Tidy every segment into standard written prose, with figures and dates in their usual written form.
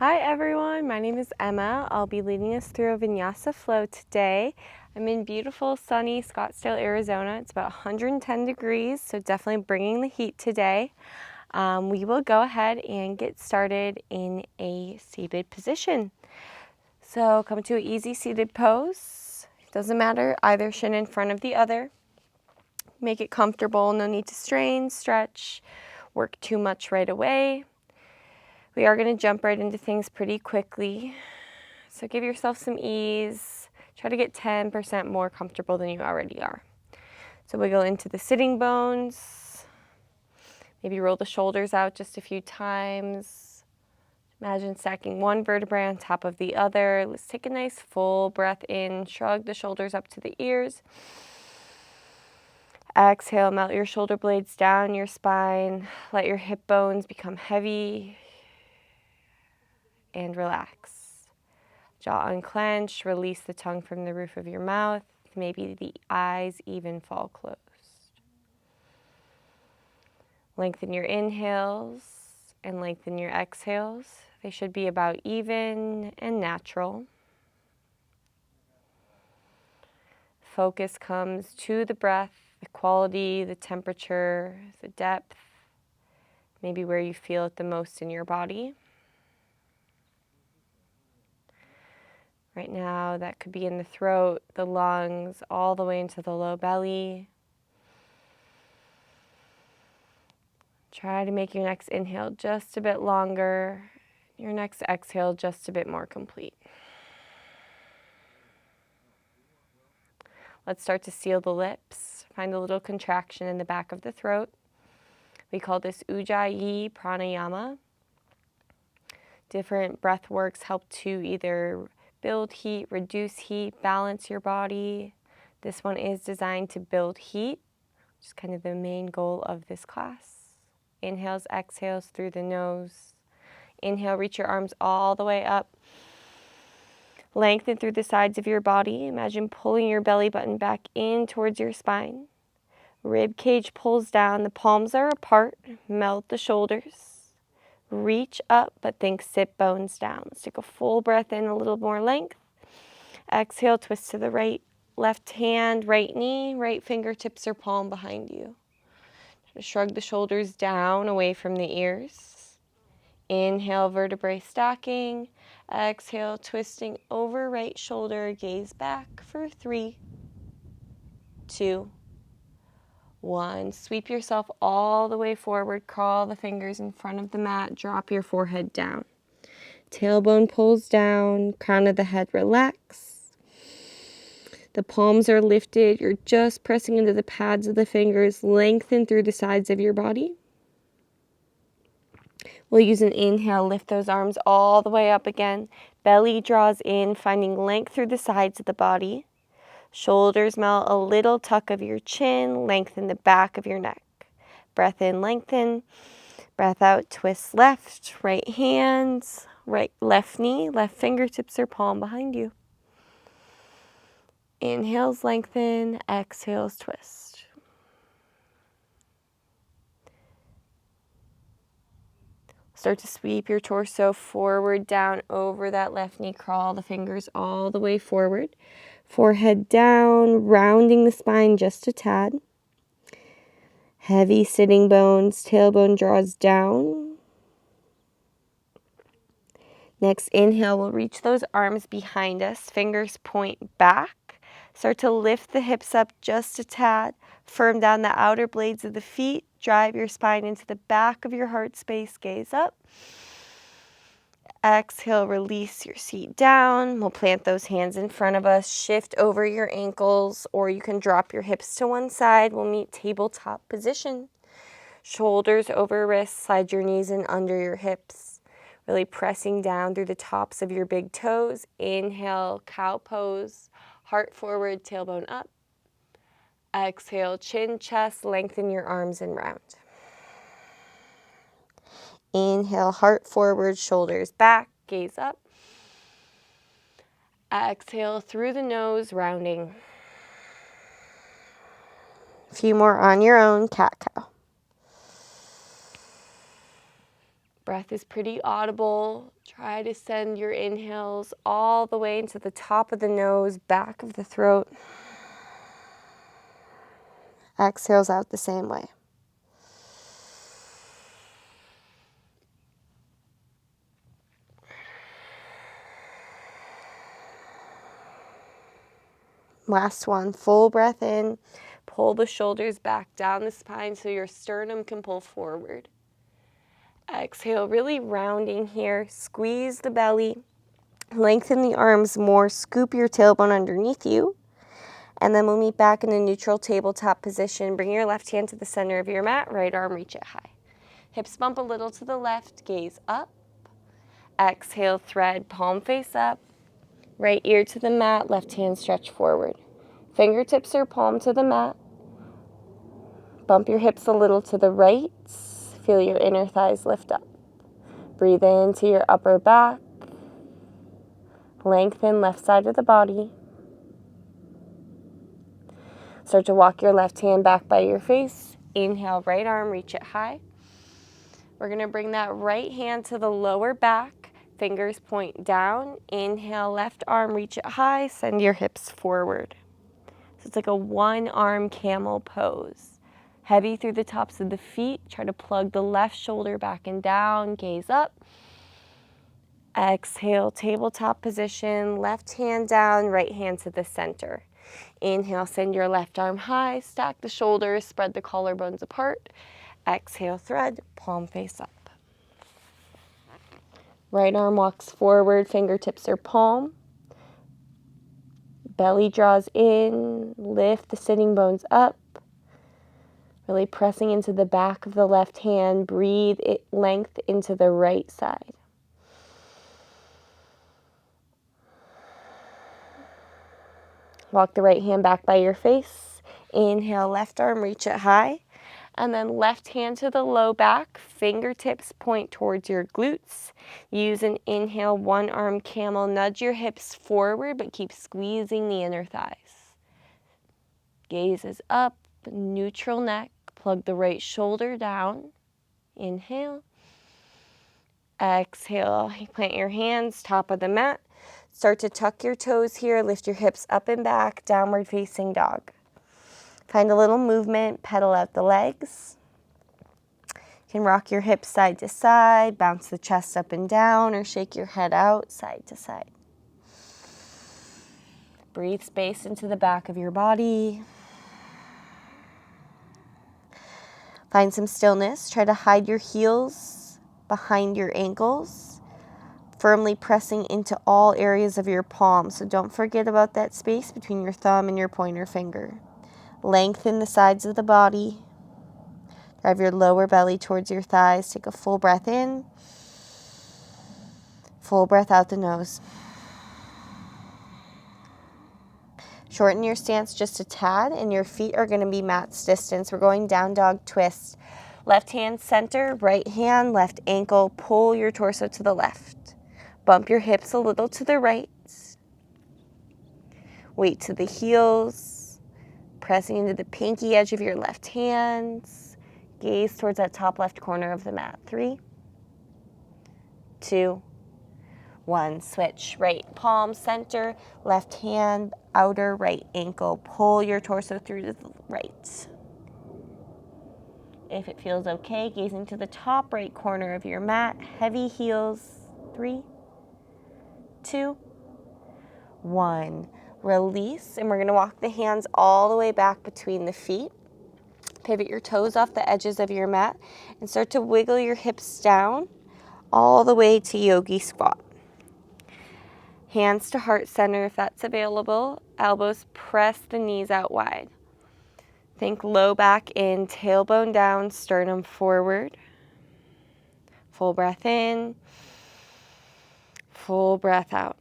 Hi everyone, my name is Emma. I'll be leading us through a vinyasa flow today. I'm in beautiful sunny Scottsdale, Arizona. It's about 110 degrees, so definitely bringing the heat today. We will go ahead and get started in a seated position. So come to an easy seated pose. Doesn't matter, either shin in front of the other. Make it comfortable, no need to strain, stretch, work too much right away. We are going to jump right into things pretty quickly, so give yourself some ease. Try to get 10% more comfortable than you already are. So wiggle into the sitting bones. Maybe roll the shoulders out just a few times. Imagine stacking one vertebrae on top of the other. Let's take a nice full breath in. Shrug the shoulders up to the ears. Exhale, melt your shoulder blades down your spine. Let your hip bones become heavy. And relax. Jaw unclench, release the tongue from the roof of your mouth. Maybe the eyes even fall closed. Lengthen your inhales and lengthen your exhales. They should be about even and natural. Focus comes to the breath, the quality, the temperature, the depth, maybe where you feel it the most in your body. Right now, that could be in the throat, the lungs, all the way into the low belly. Try to make your next inhale just a bit longer, your next exhale just a bit more complete. Let's start to seal the lips. Find a little contraction in the back of the throat. We call this Ujjayi Pranayama. Different breath works help to either build heat, reduce heat, balance your body. This one is designed to build heat, which is kind of the main goal of this class. Inhales, exhales through the nose. Inhale, reach your arms all the way up. Lengthen through the sides of your body. Imagine pulling your belly button back in towards your spine. Rib cage pulls down, the palms are apart. Melt the shoulders. Reach up, but think sit bones down. Let's take a full breath in, a little more length. Exhale, twist to the right. Left hand, right knee, right fingertips or palm behind you. Shrug the shoulders down, away from the ears. Inhale, vertebrae stacking. Exhale, twisting over right shoulder, gaze back for 3, 2, 1. Sweep yourself all the way forward. Crawl the fingers in front of the mat. Drop your forehead down. Tailbone pulls down. Crown of the head relax. The palms are lifted. You're just pressing into the pads of the fingers. Lengthen through the sides of your body. We'll use an inhale. Lift those arms all the way up again. Belly draws in, finding length through the sides of the body. Shoulders melt, a little tuck of your chin, lengthen the back of your neck. Breath in, lengthen. Breath out, twist left, right hands, right, left knee, left fingertips or palm behind you. Inhales, lengthen. Exhales, twist. Start to sweep your torso forward, down over that left knee. Crawl the fingers all the way forward. Forehead down, rounding the spine just a tad. Heavy sitting bones, tailbone draws down. Next inhale, we'll reach those arms behind us. Fingers point back. Start to lift the hips up just a tad. Firm down the outer blades of the feet. Drive your spine into the back of your heart space. Gaze up. Exhale, release your seat down. We'll plant those hands in front of us. Shift over your ankles, or you can drop your hips to one side. We'll meet tabletop position. Shoulders over wrists. Slide your knees in under your hips. Really pressing down through the tops of your big toes. Inhale, cow pose. Heart forward, tailbone up. Exhale, chin, chest. Lengthen your arms and round. Inhale, heart forward, shoulders back, gaze up. Exhale through the nose, rounding. A few more on your own, cat-cow. Breath is pretty audible. Try to send your inhales all the way into the top of the nose, back of the throat. Exhales out the same way. Last one, full breath in. Pull the shoulders back down the spine so your sternum can pull forward. Exhale, really rounding here. Squeeze the belly. Lengthen the arms more. Scoop your tailbone underneath you. And then we'll meet back in a neutral tabletop position. Bring your left hand to the center of your mat. Right arm, reach it high. Hips bump a little to the left. Gaze up. Exhale, thread, palm face up. Right ear to the mat. Left hand stretch forward. Fingertips or palm to the mat. Bump your hips a little to the right. Feel your inner thighs lift up. Breathe into your upper back. Lengthen left side of the body. Start to walk your left hand back by your face. Inhale, right arm, reach it high. We're going to bring that right hand to the lower back. Fingers point down. Inhale, left arm, reach it high. Send your hips forward. So it's like a one-arm camel pose. Heavy through the tops of the feet. Try to plug the left shoulder back and down. Gaze up. Exhale, tabletop position. Left hand down, right hand to the center. Inhale, send your left arm high. Stack the shoulders, spread the collarbones apart. Exhale, thread, palm face up. Right arm walks forward, fingertips are palm. Belly draws in, lift the sitting bones up. Really pressing into the back of the left hand. Breathe it length into the right side. Walk the right hand back by your face. Inhale, left arm, reach it high. And then left hand to the low back. Fingertips point towards your glutes. Use an inhale, one arm camel. Nudge your hips forward, but keep squeezing the inner thighs. Gaze is up, neutral neck. Plug the right shoulder down. Inhale. Exhale, plant your hands, top of the mat. Start to tuck your toes here, lift your hips up and back, downward facing dog. Find a little movement, pedal out the legs. You can rock your hips side to side, bounce the chest up and down, or shake your head out side to side. Breathe space into the back of your body. Find some stillness. Try to hide your heels behind your ankles, firmly pressing into all areas of your palm. So don't forget about that space between your thumb and your pointer finger. Lengthen the sides of the body. Drive your lower belly towards your thighs. Take a full breath in. Full breath out the nose. Shorten your stance just a tad, and your feet are going to be mat's distance. We're going down dog twist. Left hand center, right hand, left ankle. Pull your torso to the left. Bump your hips a little to the right. Weight to the heels. Pressing into the pinky edge of your left hands. Gaze towards that top left corner of the mat. 3, 2, 1. Switch. Right palm center, left hand, outer right ankle. Pull your torso through to the right. If it feels okay, gazing to the top right corner of your mat. Heavy heels. 3, 2, 1. Release, and we're going to walk the hands all the way back between the feet. Pivot your toes off the edges of your mat and start to wiggle your hips down all the way to yogi squat. Hands to heart center if that's available. Elbows press the knees out wide. Think low back in, tailbone down, sternum forward. Full breath in. Full breath out.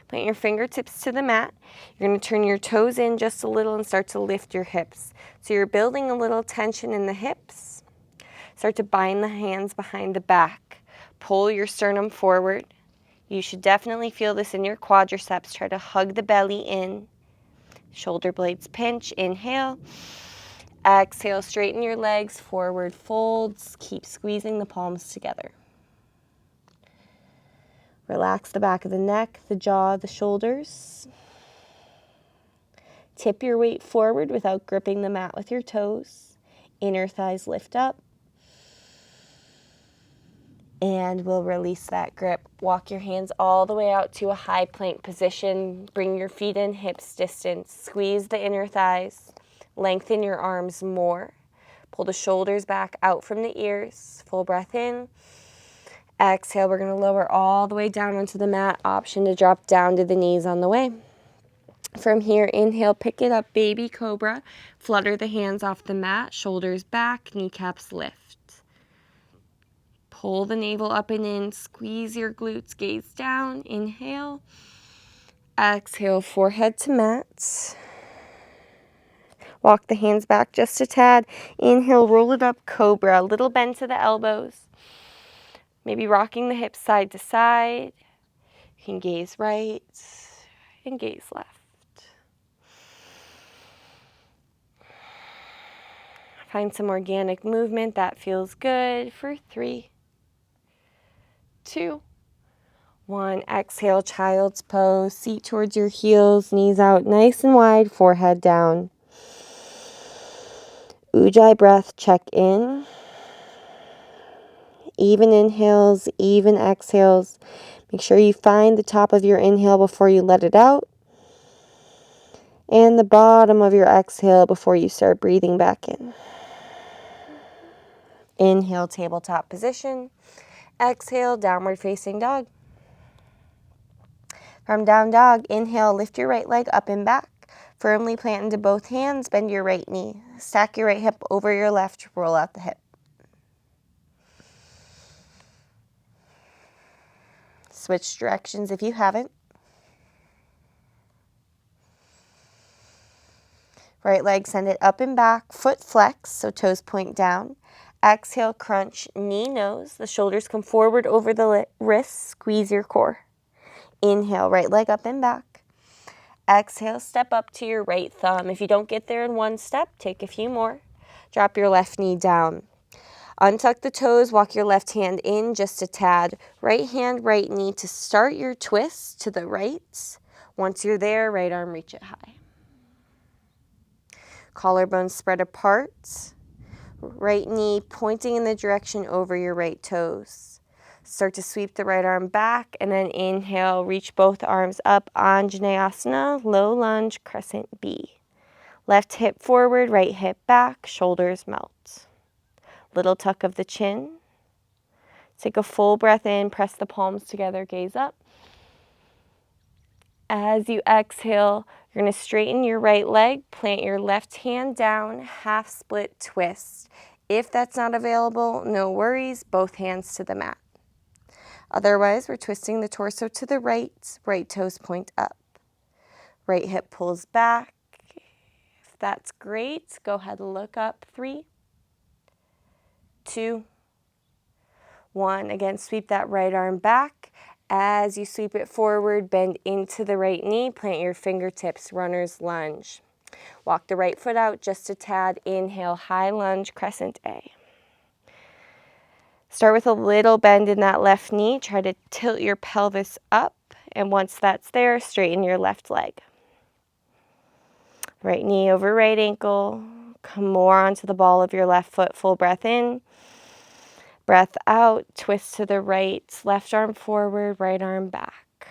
Plant your fingertips to the mat. You're going to turn your toes in just a little and start to lift your hips. So you're building a little tension in the hips. Start to bind the hands behind the back. Pull your sternum forward. You should definitely feel this in your quadriceps. Try to hug the belly in. Shoulder blades pinch. Inhale. Exhale, straighten your legs, forward folds. Keep squeezing the palms together. Relax the back of the neck, the jaw, the shoulders. Tip your weight forward without gripping the mat with your toes. Inner thighs lift up. And we'll release that grip. Walk your hands all the way out to a high plank position. Bring your feet in, hips distance. Squeeze the inner thighs. Lengthen your arms more. Pull the shoulders back out from the ears. Full breath in. Exhale, we're going to lower all the way down onto the mat. Option to drop down to the knees on the way. From here, inhale, pick it up, baby cobra. Flutter the hands off the mat, shoulders back, kneecaps lift. Pull the navel up and in, squeeze your glutes, gaze down, inhale. Exhale, forehead to mat. Walk the hands back just a tad. Inhale, roll it up, cobra, a little bend to the elbows. Maybe rocking the hips side to side. You can gaze right and gaze left. Find some organic movement that feels good for 3, 2, 1. Exhale, child's pose. Seat towards your heels, knees out nice and wide, forehead down. Ujjayi breath, check in. Even inhales, even exhales. Make sure you find the top of your inhale before you let it out. And the bottom of your exhale before you start breathing back in. Inhale, tabletop position. Exhale, downward facing dog. From down dog, inhale, lift your right leg up and back. Firmly plant into both hands, bend your right knee. Stack your right hip over your left, roll out the hip. Switch directions if you haven't. Right leg, send it up and back, foot flex, so toes point down. Exhale, crunch, knee, nose. The shoulders come forward over the wrists, squeeze your core. Inhale, right leg up and back. Exhale, step up to your right thumb. If you don't get there in one step, take a few more. Drop your left knee down. Untuck the toes, walk your left hand in just a tad. Right hand, right knee to start your twist to the right. Once you're there, right arm, reach it high. Collarbones spread apart. Right knee pointing in the direction over your right toes. Start to sweep the right arm back and then inhale, reach both arms up, Anjaneyasana, low lunge, crescent B. Left hip forward, right hip back, shoulders melt. Little tuck of the chin. Take a full breath in, press the palms together, gaze up. As you exhale, you're going to straighten your right leg, plant your left hand down, half split twist. If that's not available, no worries, both hands to the mat. Otherwise, we're twisting the torso to the right, right toes point up. Right hip pulls back. If that's great, go ahead and look up. 3, 2, 1. Again, sweep that right arm back. As you sweep it forward, bend into the right knee, plant your fingertips, runner's lunge. Walk the right foot out just a tad. Inhale, high lunge, crescent A. Start with a little bend in that left knee. Try to tilt your pelvis up. And once that's there, straighten your left leg. Right knee over right ankle. Come more onto the ball of your left foot. Full breath in. Breath out. Twist to the right. Left arm forward, right arm back.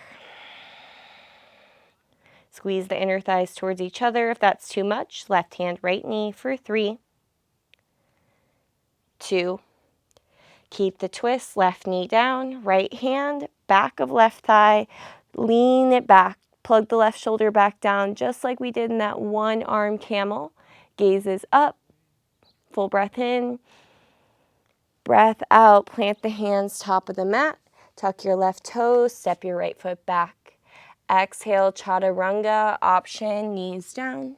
Squeeze the inner thighs towards each other. If that's too much, left hand, right knee for 3, 2. Keep the twist, left knee down, right hand, back of left thigh, lean it back. Plug the left shoulder back down, just like we did in that one arm camel. Gazes up, full breath in, breath out. Plant the hands top of the mat, tuck your left toes, step your right foot back. Exhale, chaturanga, option, knees down.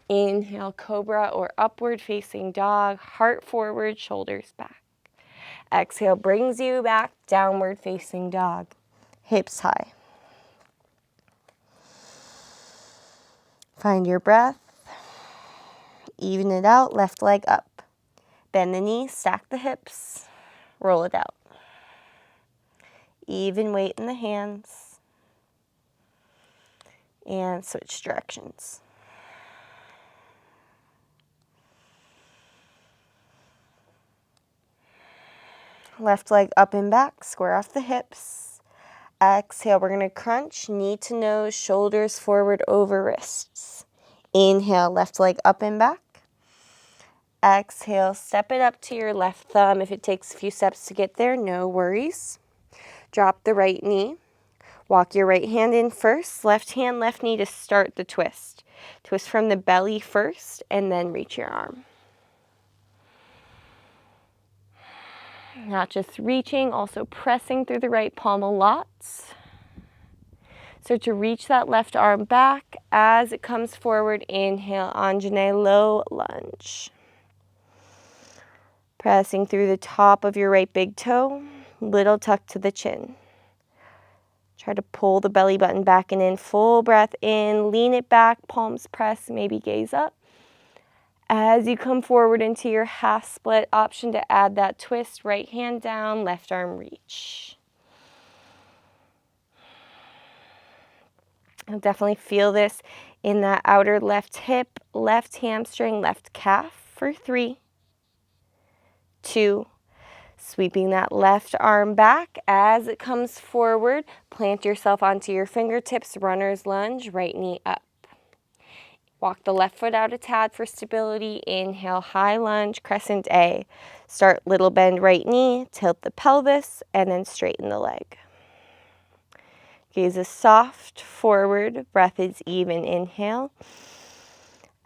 Inhale, cobra or upward facing dog, heart forward, shoulders back. Exhale brings you back, downward facing dog, hips high. Find your breath. Even it out, left leg up. Bend the knee, stack the hips, roll it out. Even weight in the hands. And switch directions. Left leg up and back, square off the hips. Exhale, we're going to crunch, knee to nose, shoulders forward over wrists. Inhale, left leg up and back. Exhale, step it up to your left thumb. If it takes a few steps to get there, no worries. Drop the right knee. Walk your right hand in first, left hand, left knee to start the twist. Twist from the belly first, and then reach your arm. Not just reaching, also pressing through the right palm a lot. Start to reach that left arm back as it comes forward. Inhale, Anjane, low lunge. Pressing through the top of your right big toe, little tuck to the chin. Try to pull the belly button back and in, full breath in, lean it back, palms press, maybe gaze up. As you come forward into your half split, option to add that twist, right hand down, left arm reach. You'll definitely feel this in that outer left hip, left hamstring, left calf for 3, 2, sweeping that left arm back as it comes forward. Plant yourself onto your fingertips, runner's lunge, right knee up. Walk the left foot out a tad for stability. Inhale, high lunge, crescent A. Start little bend right knee, tilt the pelvis, and then straighten the leg. Gaze is soft, forward, breath is even. Inhale.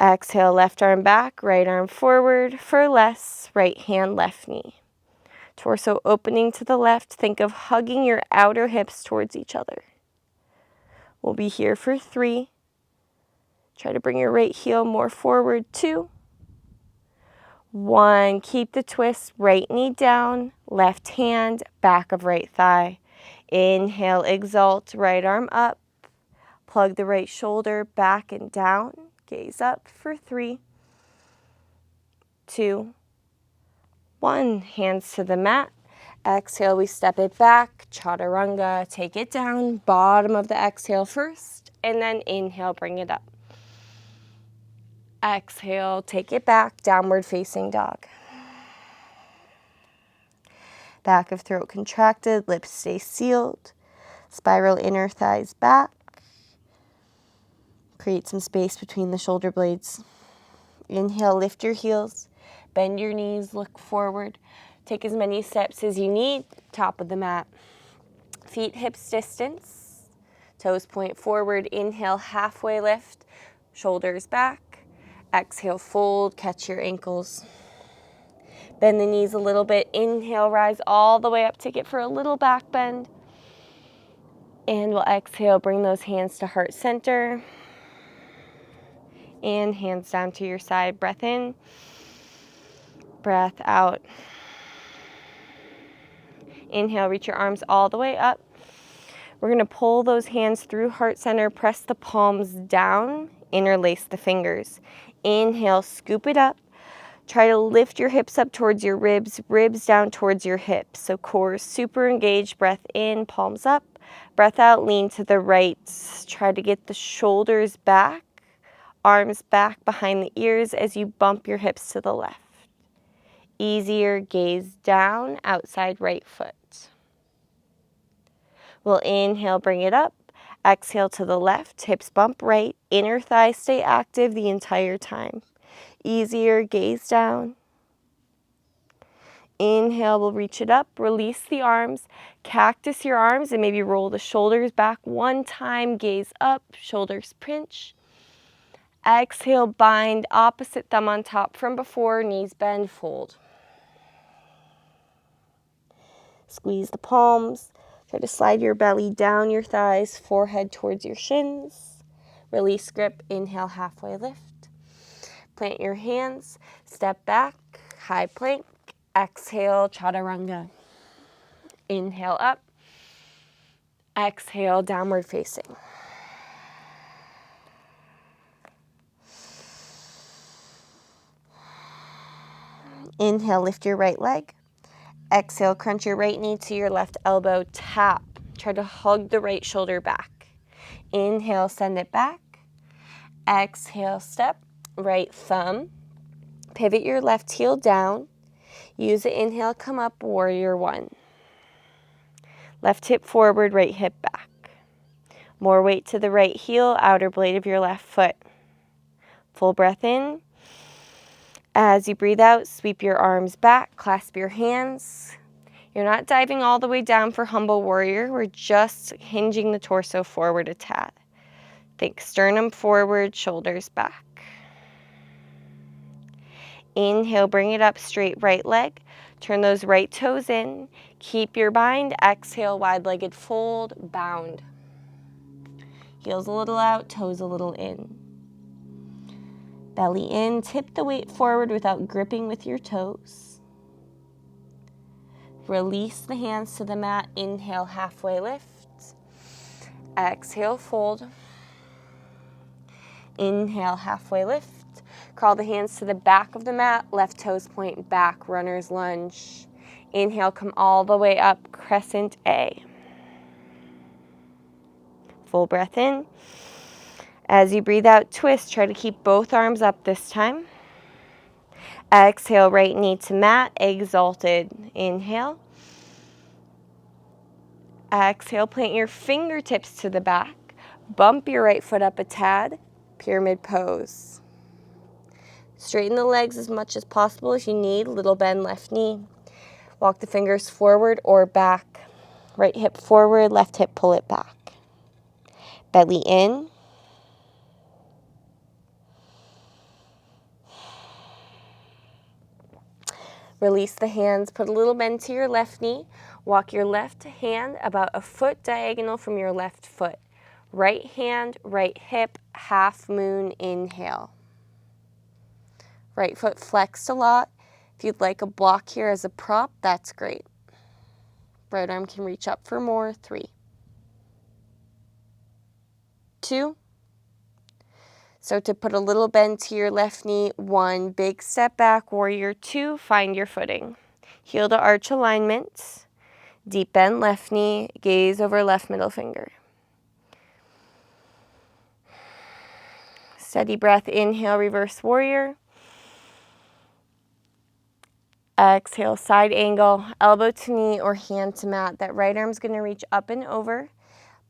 Exhale, left arm back, right arm forward for less, right hand, left knee. Torso opening to the left. Think of hugging your outer hips towards each other. We'll be here for 3. Try to bring your right heel more forward. 2, 1. Keep the twist. Right knee down, left hand, back of right thigh. Inhale, exalt, right arm up. Plug the right shoulder back and down. Gaze up for 3, 2, 1. Hands to the mat. Exhale, we step it back. Chaturanga, take it down. Bottom of the exhale first, and then inhale, bring it up. Exhale, take it back, downward facing dog. Back of throat contracted, lips stay sealed. Spiral inner thighs back. Create some space between the shoulder blades. Inhale, lift your heels, bend your knees, look forward. Take as many steps as you need, top of the mat. Feet hips distance, toes point forward. Inhale, halfway lift, shoulders back. Exhale, fold, catch your ankles. Bend the knees a little bit. Inhale, rise all the way up. Take it for a little back bend. And we'll exhale, bring those hands to heart center. And hands down to your side. Breath in, breath out. Inhale, reach your arms all the way up. We're going to pull those hands through heart center. Press the palms down. Interlace the fingers. Inhale, scoop it up. Try to lift your hips up towards your ribs, ribs down towards your hips. So core is super engaged. Breath in, palms up. Breath out, lean to the right. Try to get the shoulders back, arms back behind the ears as you bump your hips to the left. Easier, gaze down, outside right foot. We'll inhale, bring it up. Exhale to the left, hips bump right. Inner thighs stay active the entire time. Easier, gaze down. Inhale, we'll reach it up, release the arms, cactus your arms, and maybe roll the shoulders back one time, gaze up, shoulders pinch. Exhale, bind, opposite thumb on top from before, knees bend, fold. Squeeze the palms. Try to slide your belly down your thighs, forehead towards your shins. Release grip, inhale, halfway lift. Plant your hands, step back, high plank. Exhale, chaturanga. Inhale up. Exhale, downward facing. Inhale, lift your right leg. Exhale, crunch your right knee to your left elbow, tap. Try to hug the right shoulder back. Inhale, send it back. Exhale, step, right thumb. Pivot your left heel down. Use the inhale, come up, warrior one. Left hip forward, right hip back. More weight to the right heel, outer blade of your left foot. Full breath in. As you breathe out, sweep your arms back, clasp your hands. You're not diving all the way down for humble warrior. We're just hinging the torso forward a tad. Think sternum forward, shoulders back. Inhale, bring it up, straight right leg. Turn those right toes in. Keep your bind. Exhale, wide-legged fold, bound. Heels a little out, toes a little in. Belly in, tip the weight forward without gripping with your toes. Release the hands to the mat. Inhale, halfway lift. Exhale, fold. Inhale, halfway lift. Crawl the hands to the back of the mat. Left toes point back, runner's lunge. Inhale, come all the way up, crescent A. Full breath in. As you breathe out, twist. Try to keep both arms up this time. Exhale, right knee to mat, exalted. Inhale. Exhale, plant your fingertips to the back. Bump your right foot up a tad. Pyramid pose. Straighten the legs as much as possible if you need. Little bend left knee. Walk the fingers forward or back. Right hip forward, left hip pull it back. Belly in. Release the hands, put a little bend to your left knee. Walk your left hand about a foot diagonal from your left foot. Right hand, right hip, half moon, inhale. Right foot flexed a lot. If you'd like a block here as a prop, that's great. Right arm can reach up for more. 3, 2. So to put a little bend to your left knee, 1, big step back, warrior 2, find your footing. Heel to arch alignment, deep bend left knee, gaze over left middle finger. Steady breath, inhale, reverse warrior. Exhale, side angle, elbow to knee or hand to mat. That right arm's gonna reach up and over.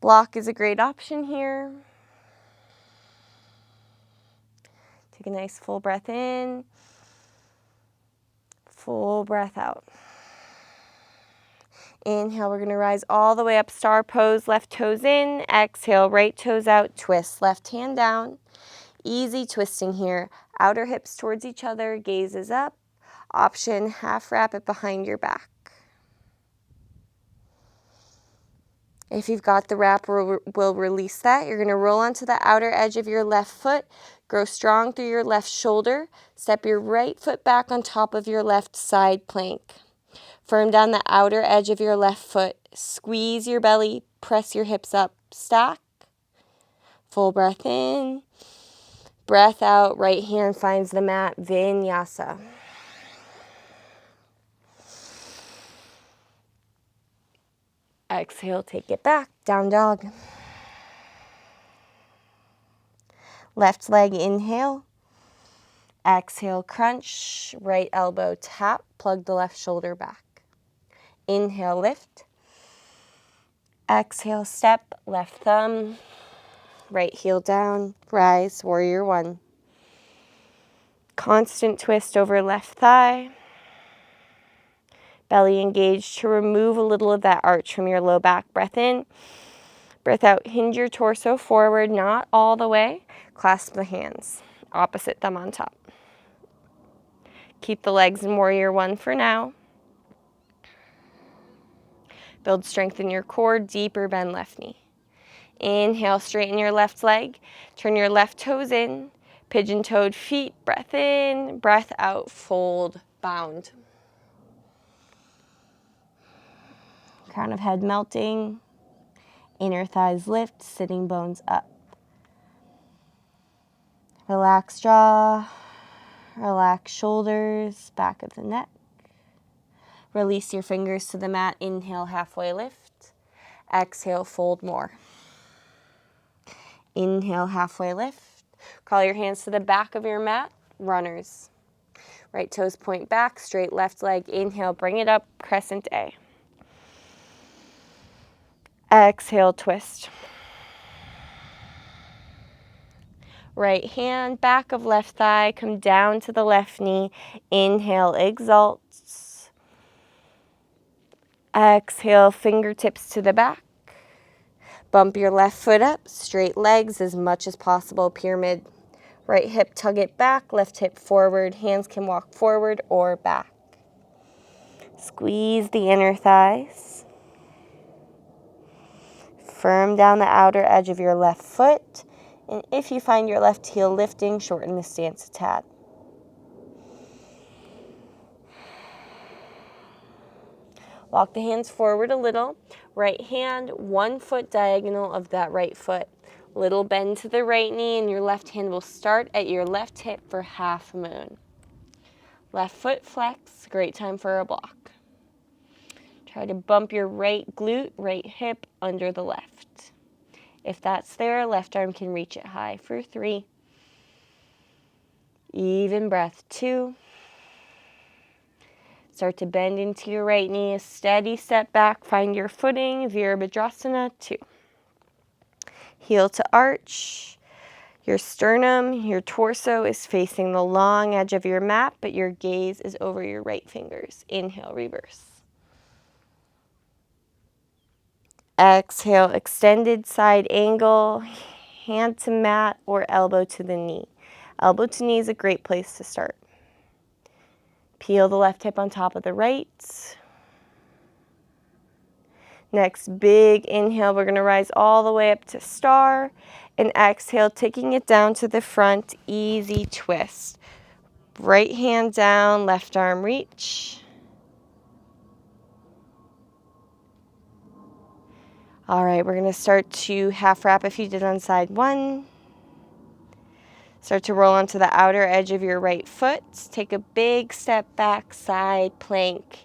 Block is a great option here. Take a nice full breath in, full breath out. Inhale, we're gonna rise all the way up, star pose, left toes in. Exhale, right toes out, twist, left hand down. Easy twisting here. Outer hips towards each other, gaze is up. Option, half wrap it behind your back. If you've got the wrap, we'll release that. You're gonna roll onto the outer edge of your left foot. Grow strong through your left shoulder. Step your right foot back on top of your left side plank. Firm down the outer edge of your left foot. Squeeze your belly, press your hips up, stack. Full breath in. Breath out, right hand finds the mat, vinyasa. Exhale, take it back, down dog. Left leg, inhale. Exhale, crunch, right elbow tap, plug the left shoulder back. Inhale, lift. Exhale, step, left thumb, right heel down, rise, warrior 1. Constant twist over left thigh. Belly engaged to remove a little of that arch from your low back. Breath in, breath out, hinge your torso forward, not all the way. Clasp the hands, opposite thumb on top. Keep the legs in warrior 1 for now. Build strength in your core, deeper bend left knee. Inhale, straighten your left leg, turn your left toes in, pigeon-toed feet, breath in, breath out, fold, bound. Crown of head melting, inner thighs lift, sitting bones up. Relax jaw, Relax shoulders, back of the neck. Release your fingers to the mat. Inhale, halfway lift. Exhale, fold more. Inhale, halfway lift. Crawl your hands to the back of your mat, runners. Right toes point back, straight left leg. Inhale, bring it up, crescent A. Exhale, twist. Right hand, back of left thigh, come down to the left knee. Inhale, exalt. Exhale, fingertips to the back. Bump your left foot up, straight legs as much as possible, pyramid. Right hip, tug it back, left hip forward. Hands can walk forward or back. Squeeze the inner thighs. Firm down the outer edge of your left foot. And if you find your left heel lifting, shorten the stance a tad. Walk the hands forward a little. Right hand, 1 foot diagonal of that right foot. Little bend to the right knee, and your left hand will start at your left hip for half moon. Left foot flex, great time for a block. Try to bump your right glute, right hip under the left. If that's there, left arm can reach it high for 3. Even breath, 2. Start to bend into your right knee, a steady step back, find your footing, Virabhadrasana, 2. Heel to arch. Your sternum, your torso is facing the long edge of your mat, but your gaze is over your right fingers. Inhale, reverse. Exhale, extended side angle, hand to mat or elbow to the knee. Elbow to knee is a great place to start. Peel the left hip on top of the right. Next, big inhale, we're going to rise all the way up to star. And exhale, taking it down to the front, easy twist. Right hand down, left arm reach. All right, we're going to start to half wrap if you did on side 1. Start to roll onto the outer edge of your right foot. Take a big step back, side plank.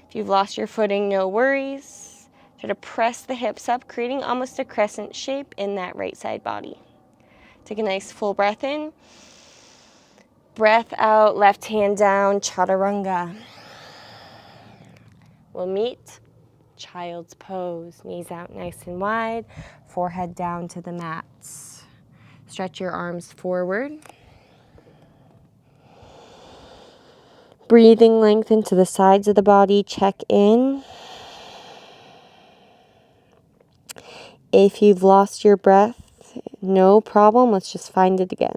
If you've lost your footing, no worries. Try to press the hips up, creating almost a crescent shape in that right side body. Take a nice full breath in. Breath out, left hand down, chaturanga. We'll meet child's pose. Knees out nice and wide, forehead down to the mat. Stretch your arms forward. Breathing length into the sides of the body, check in. If you've lost your breath, no problem. Let's just find it again.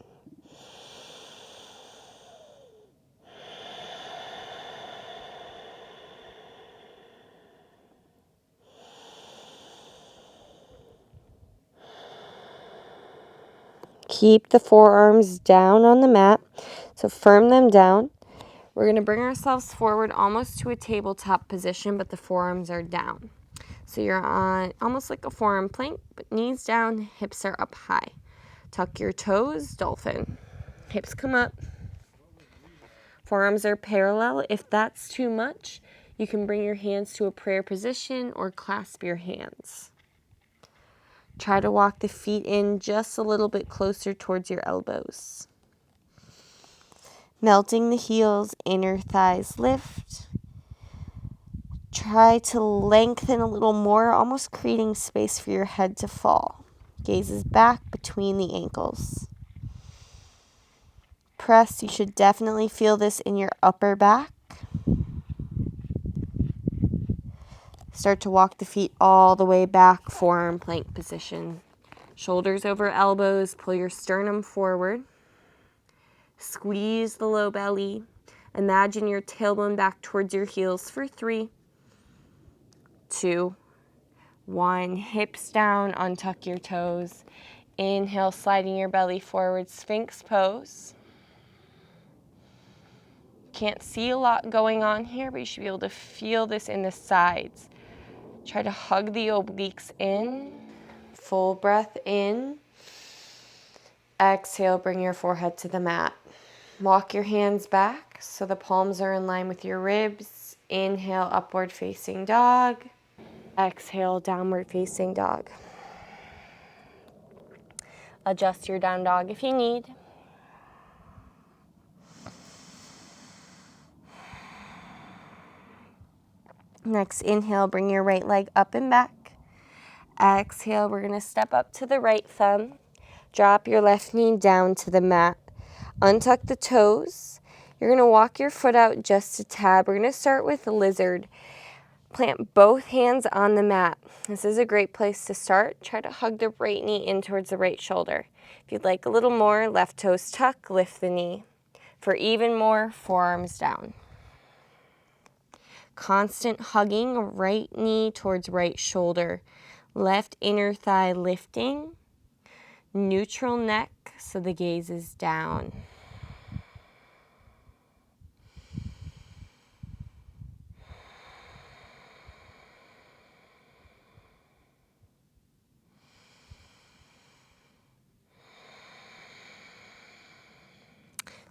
Keep the forearms down on the mat, so firm them down. We're going to bring ourselves forward almost to a tabletop position, but the forearms are down. So you're on almost like a forearm plank, but knees down, hips are up high. Tuck your toes, dolphin. Hips come up. Forearms are parallel. If that's too much, you can bring your hands to a prayer position or clasp your hands. Try to walk the feet in just a little bit closer towards your elbows. Melting the heels, inner thighs lift. Try to lengthen a little more, almost creating space for your head to fall. Gaze is back between the ankles. Press, you should definitely feel this in your upper back. Start to walk the feet all the way back, forearm plank position. Shoulders over elbows, pull your sternum forward. Squeeze the low belly. Imagine your tailbone back towards your heels for 3, 2, 1. Hips down, untuck your toes. Inhale, sliding your belly forward, Sphinx pose. Can't see a lot going on here, but you should be able to feel this in the sides. Try to hug the obliques in. Full breath in. Exhale, bring your forehead to the mat. Walk your hands back so the palms are in line with your ribs. Inhale, upward facing dog. Exhale, downward facing dog. Adjust your down dog if you need. Next, inhale, bring your right leg up and back. Exhale, we're gonna step up to the right thumb. Drop your left knee down to the mat. Untuck the toes. You're gonna walk your foot out just a tad. We're gonna start with lizard. Plant both hands on the mat. This is a great place to start. Try to hug the right knee in towards the right shoulder. If you'd like a little more, left toes tuck, lift the knee. For even more, forearms down. Constant hugging, right knee towards right shoulder. Left inner thigh lifting. Neutral neck, so the gaze is down.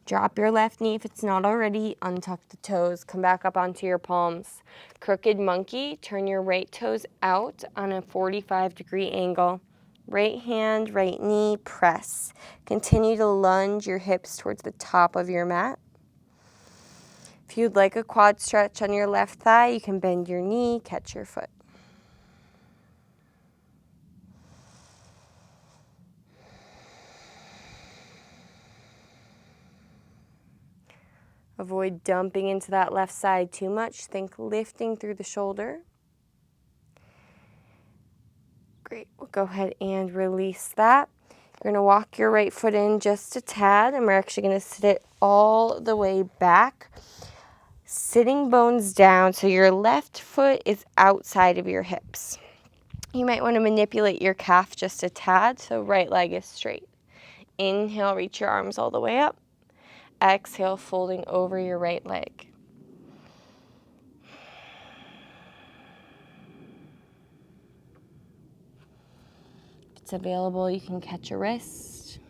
Drop your left knee if it's not already. Untuck the toes. Come back up onto your palms. Crooked monkey. Turn your right toes out on a 45-degree angle. Right hand, right knee, press. Continue to lunge your hips towards the top of your mat. If you'd like a quad stretch on your left thigh, you can bend your knee, catch your foot. Avoid dumping into that left side too much. Think lifting through the shoulder. Great. We'll go ahead and release that. You're going to walk your right foot in just a tad, and we're actually going to sit it all the way back. Sitting bones down, so your left foot is outside of your hips. You might want to manipulate your calf just a tad, so right leg is straight. Inhale, reach your arms all the way up. Exhale, folding over your right leg. If it's available, you can catch a wrist.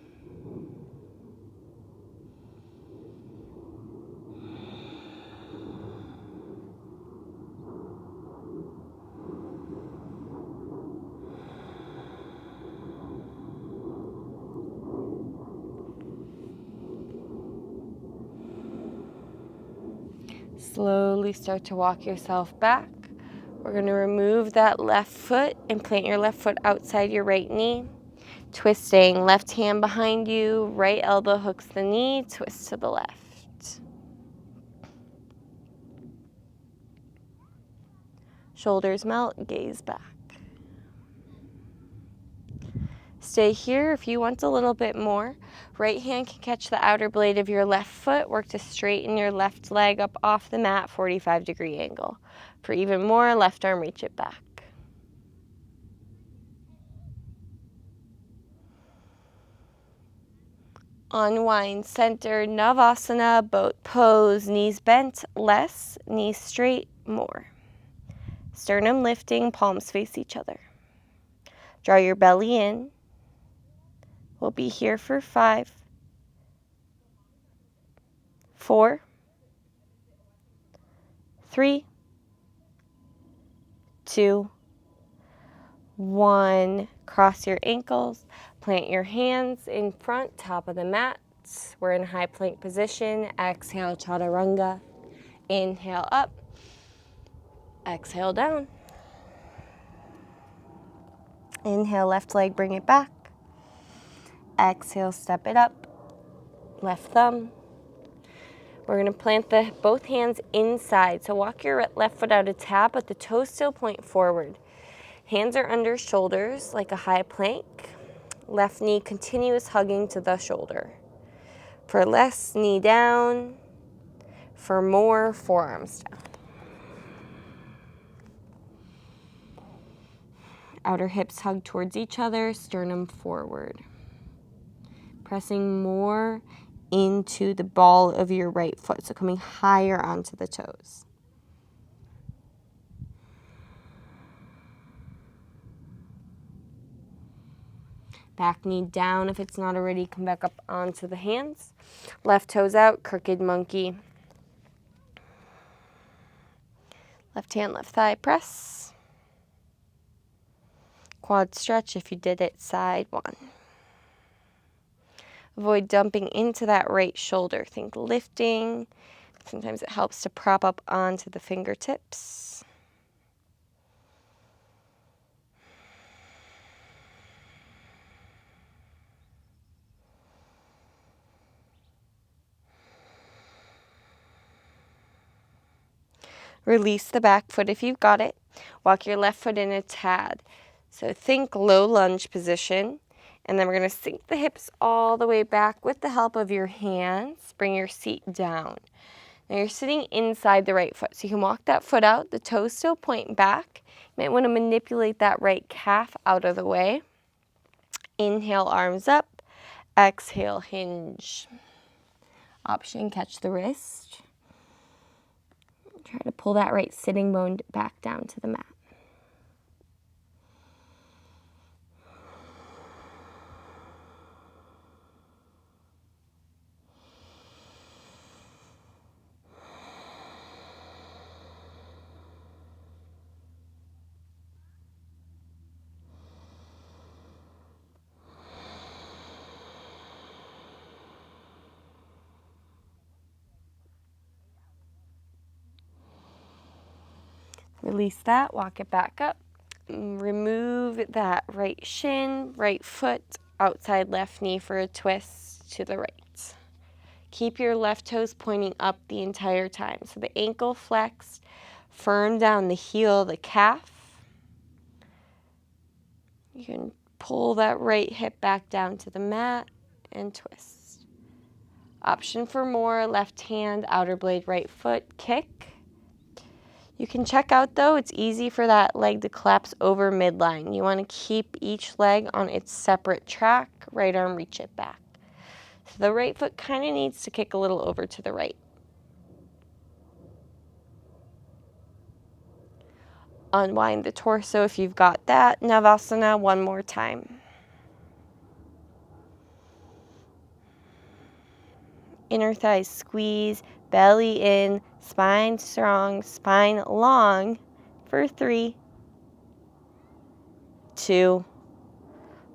Slowly start to walk yourself back. We're going to remove that left foot and plant your left foot outside your right knee. Twisting, left hand behind you, right elbow hooks the knee, twist to the left. Shoulders melt, gaze back. Stay here if you want a little bit more. Right hand can catch the outer blade of your left foot. Work to straighten your left leg up off the mat, 45-degree angle. For even more, left arm reach it back. Unwind, center, Navasana, boat pose, knees bent, less, knees straight, more. Sternum lifting, palms face each other. Draw your belly in. We'll be here for 5, 4, 3, 2, 1. Cross your ankles. Plant your hands in front, top of the mat. We're in high plank position. Exhale, chaturanga. Inhale up. Exhale down. Inhale, left leg, bring it back. Exhale, step it up. Left thumb. We're going to plant both hands inside. So walk your left foot out a tad, but the toes still point forward. Hands are under shoulders like a high plank. Left knee continuous hugging to the shoulder. For less, knee down. For more, forearms down. Outer hips hug towards each other, sternum forward. Pressing more into the ball of your right foot, so coming higher onto the toes. Back knee down if it's not already. Come back up onto the hands. Left toes out, crooked monkey. Left hand, left thigh, press. Quad stretch if you did it, side one. Avoid dumping into that right shoulder. Think lifting. Sometimes it helps to prop up onto the fingertips. Release the back foot if you've got it. Walk your left foot in a tad. So think low lunge position. And then we're going to sink the hips all the way back with the help of your hands. Bring your seat down. Now you're sitting inside the right foot. So you can walk that foot out. The toes still point back. You might want to manipulate that right calf out of the way. Inhale, arms up. Exhale, hinge. Option, catch the wrist. Try to pull that right sitting bone back down to the mat. Release that, walk it back up. Remove that right shin, right foot, outside left knee for a twist to the right. Keep your left toes pointing up the entire time. So the ankle flexed, firm down the heel, the calf. You can pull that right hip back down to the mat and twist. Option for more, left hand, outer blade, right foot, kick. You can check out though, it's easy for that leg to collapse over midline. You want to keep each leg on its separate track, right arm reach it back. So the right foot kind of needs to kick a little over to the right. Unwind the torso if you've got that. Navasana one more time. Inner thighs squeeze, belly in, spine strong, spine long for 3, 2,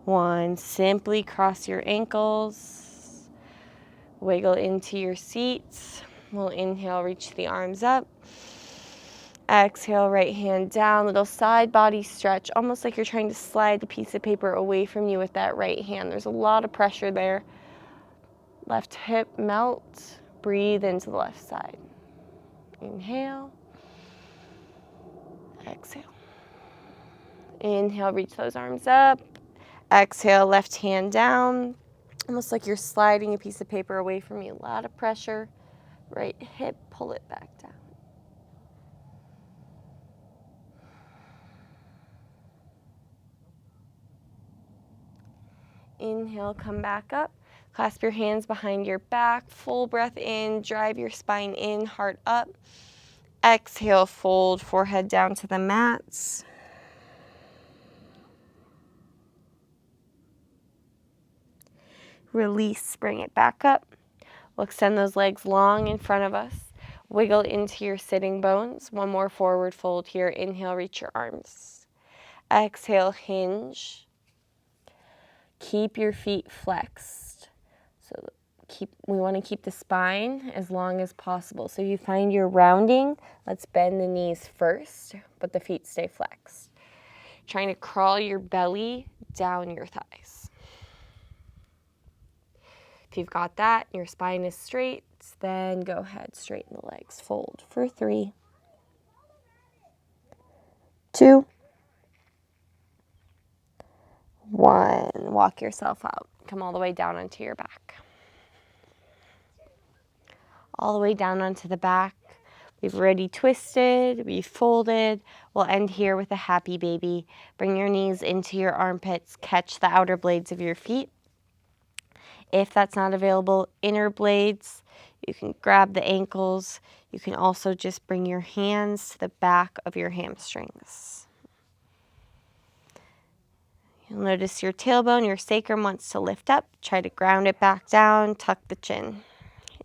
1. Simply cross your ankles. Wiggle into your seats. We'll inhale, reach the arms up. Exhale, right hand down, little side body stretch, almost like you're trying to slide the piece of paper away from you with that right hand. There's a lot of pressure there. Left hip melt, breathe into the left side. Inhale, exhale. Inhale, reach those arms up. Exhale, left hand down, almost like you're sliding a piece of paper away from you. A lot of pressure. Right hip, pull it back down. Inhale, come back up. Clasp your hands behind your back. Full breath in, drive your spine in, heart up. Exhale, fold, forehead down to the mats. Release, bring it back up. We'll extend those legs long in front of us. Wiggle into your sitting bones. One more forward fold here. Inhale, reach your arms. Exhale, hinge. Keep your feet flexed. So we want to keep the spine as long as possible. So if you find you're rounding, let's bend the knees first, but the feet stay flexed. Trying to crawl your belly down your thighs. If you've got that, your spine is straight, then go ahead, straighten the legs. Fold for 3, 2, 1. Walk yourself out. Come all the way down onto your back. All the way down onto the back. We've already twisted, we've folded. We'll end here with a happy baby. Bring your knees into your armpits, catch the outer blades of your feet. If that's not available, inner blades, you can grab the ankles. You can also just bring your hands to the back of your hamstrings. You'll notice your tailbone, your sacrum wants to lift up. Try to ground it back down, tuck the chin.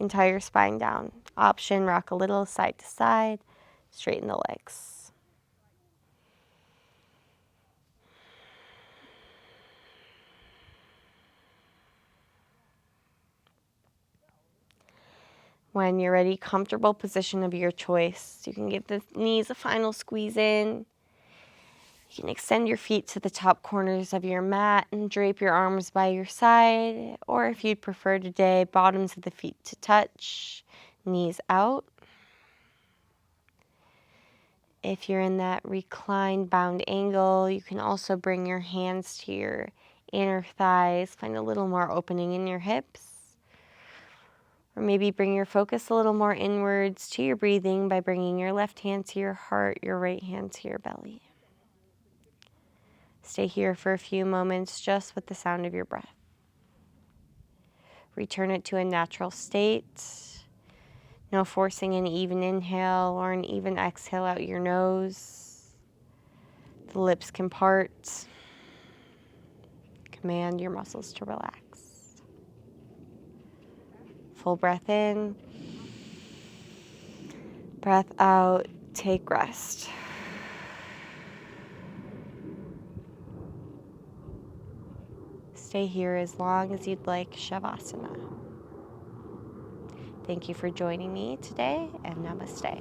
Entire spine down. Option, rock a little side to side, straighten the legs. When you're ready, comfortable position of your choice. You can give the knees a final squeeze in. You can extend your feet to the top corners of your mat and drape your arms by your side. Or if you'd prefer today, bottoms of the feet to touch, knees out. If you're in that reclined bound angle, you can also bring your hands to your inner thighs, find a little more opening in your hips. Or maybe bring your focus a little more inwards to your breathing by bringing your left hand to your heart, your right hand to your belly. Stay here for a few moments just with the sound of your breath. Return it to a natural state. No forcing an even inhale or an even exhale out your nose. The lips can part. Command your muscles to relax. Full breath in. Breath out. Take rest. Stay here as long as you'd like, shavasana. Thank you for joining me today, and namaste.